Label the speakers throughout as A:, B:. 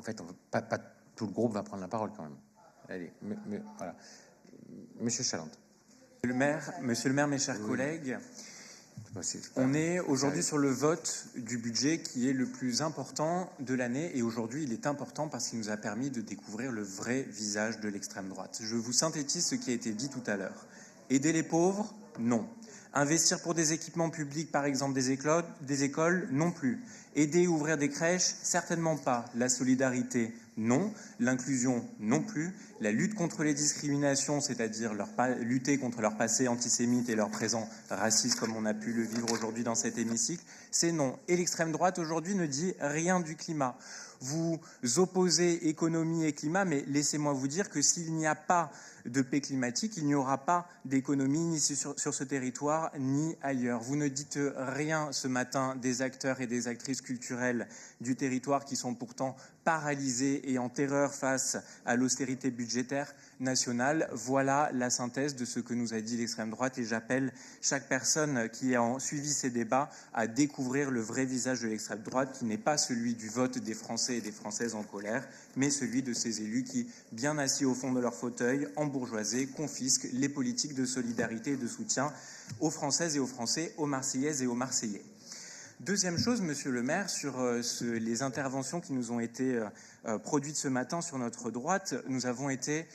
A: fait, pas tout le groupe va prendre la parole quand même. Allez, voilà. Monsieur Chalente.
B: Monsieur le maire, mes chers collègues, on est aujourd'hui sur le vote du budget qui est le plus important de l'année, et aujourd'hui il est important parce qu'il nous a permis de découvrir le vrai visage de l'extrême droite. Je vous synthétise ce qui a été dit tout à l'heure. Aider les pauvres? Non. Investir pour des équipements publics, par exemple des écoles? Non plus. Aider ou ouvrir des crèches? Certainement pas. La solidarité? Non. L'inclusion? Non plus. La lutte contre les discriminations, c'est-à-dire lutter contre leur passé antisémite et leur présent raciste, comme on a pu le vivre aujourd'hui dans cet hémicycle, c'est non. Et l'extrême droite aujourd'hui ne dit rien du climat. Vous opposez économie et climat, mais laissez-moi vous dire que s'il n'y a pas de paix climatique, il n'y aura pas d'économie ni sur ce territoire ni ailleurs. Vous ne dites rien ce matin des acteurs et des actrices culturelles du territoire qui sont pourtant paralysés et en terreur face à l'austérité budgétaire nationale. Voilà la synthèse de ce que nous a dit l'extrême droite, et j'appelle chaque personne qui a suivi ces débats à découvrir le vrai visage de l'extrême droite, qui n'est pas celui du vote des Français et des Françaises en colère, mais celui de ces élus qui, bien assis au fond de leur fauteuil, embourgeoisés, confisquent les politiques de solidarité et de soutien aux Françaises et aux Français, aux Marseillaises et aux Marseillais. Deuxième chose, monsieur le maire, sur les interventions qui nous ont été produites ce matin sur notre droite, nous avons été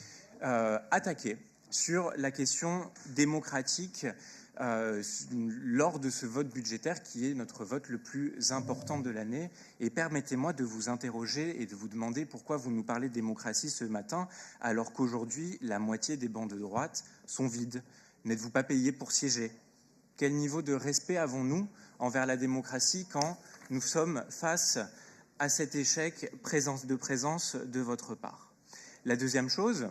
B: attaqués sur la question démocratique lors de ce vote budgétaire qui est notre vote le plus important de l'année. Et permettez-moi de vous interroger et de vous demander pourquoi vous nous parlez de démocratie ce matin alors qu'aujourd'hui la moitié des bancs de droite sont vides. N'êtes-vous pas payé pour siéger? Quel niveau de respect avons-nous envers la démocratie quand nous sommes face à cet échec de présence de votre part? La deuxième chose,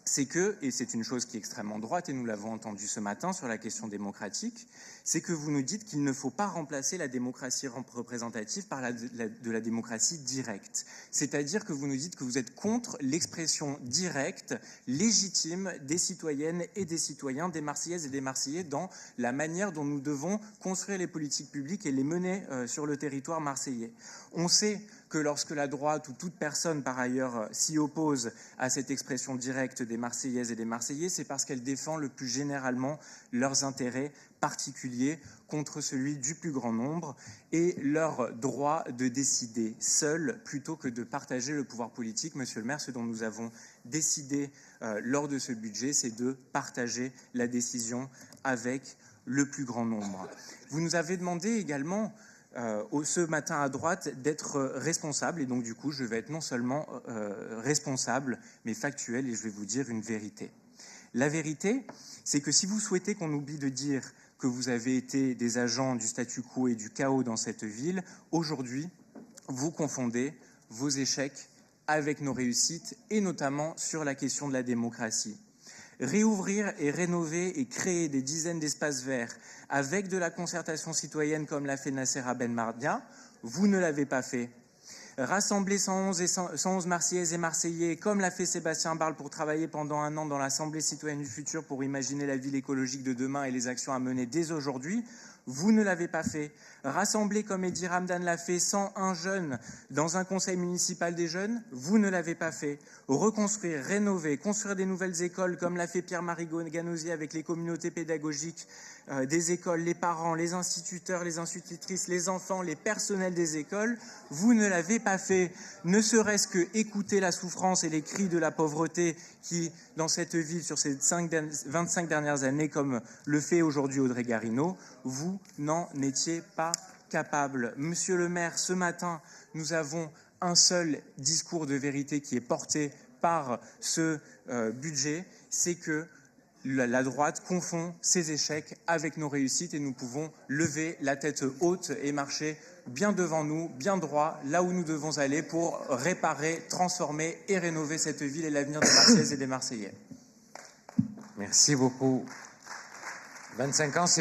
B: c'est que, et c'est une chose qui est extrêmement droite, et nous l'avons entendu ce matin sur la question démocratique, c'est que vous nous dites qu'il ne faut pas remplacer la démocratie représentative par de la démocratie directe. C'est-à-dire que vous nous dites que vous êtes contre l'expression directe, légitime des citoyennes et des citoyens, des Marseillaises et des Marseillais dans la manière dont nous devons construire les politiques publiques et les mener sur le territoire marseillais. On sait que lorsque la droite ou toute personne par ailleurs s'y oppose à cette expression directe des Marseillaises et des Marseillais, c'est parce qu'elle défend le plus généralement leurs intérêts particuliers contre celui du plus grand nombre et leur droit de décider seul plutôt que de partager le pouvoir politique. Monsieur le maire, ce dont nous avons décidé lors de ce budget, c'est de partager la décision avec le plus grand nombre. Vous nous avez demandé également ce matin à droite d'être responsable, et donc du coup je vais être non seulement responsable mais factuel, et je vais vous dire une vérité. La vérité, c'est que si vous souhaitez qu'on oublie de dire que vous avez été des agents du statu quo et du chaos dans cette ville, aujourd'hui vous confondez vos échecs avec nos réussites, et notamment sur la question de la démocratie. Réouvrir et rénover et créer des dizaines d'espaces verts avec de la concertation citoyenne comme l'a fait Nassera Benmardia, vous ne l'avez pas fait. Rassembler 111 Marseillaises et Marseillais comme l'a fait Sébastien Barle pour travailler pendant un an dans l'Assemblée citoyenne du futur pour imaginer la ville écologique de demain et les actions à mener dès aujourd'hui, vous ne l'avez pas fait. Rassembler comme Eddie Ramdan l'a fait 101 jeunes dans un conseil municipal des jeunes, vous ne l'avez pas fait. Reconstruire, rénover, construire des nouvelles écoles comme l'a fait Pierre-Marie Ganosier avec les communautés pédagogiques des écoles, les parents, les instituteurs, les institutrices, les enfants, les personnels des écoles, vous ne l'avez pas fait. Ne serait-ce que écouter la souffrance et les cris de la pauvreté qui, dans cette ville, sur ces 25 dernières années, comme le fait aujourd'hui Audrey Garino, vous n'en étiez pas capable. Monsieur le maire, ce matin, nous avons un seul discours de vérité qui est porté par ce budget, c'est que la droite confond ses échecs avec nos réussites, et nous pouvons lever la tête haute et marcher bien devant nous, bien droit, là où nous devons aller pour réparer, transformer et rénover cette ville et l'avenir des Marseillaises et des Marseillais.
A: Merci beaucoup. 25 ans, c'est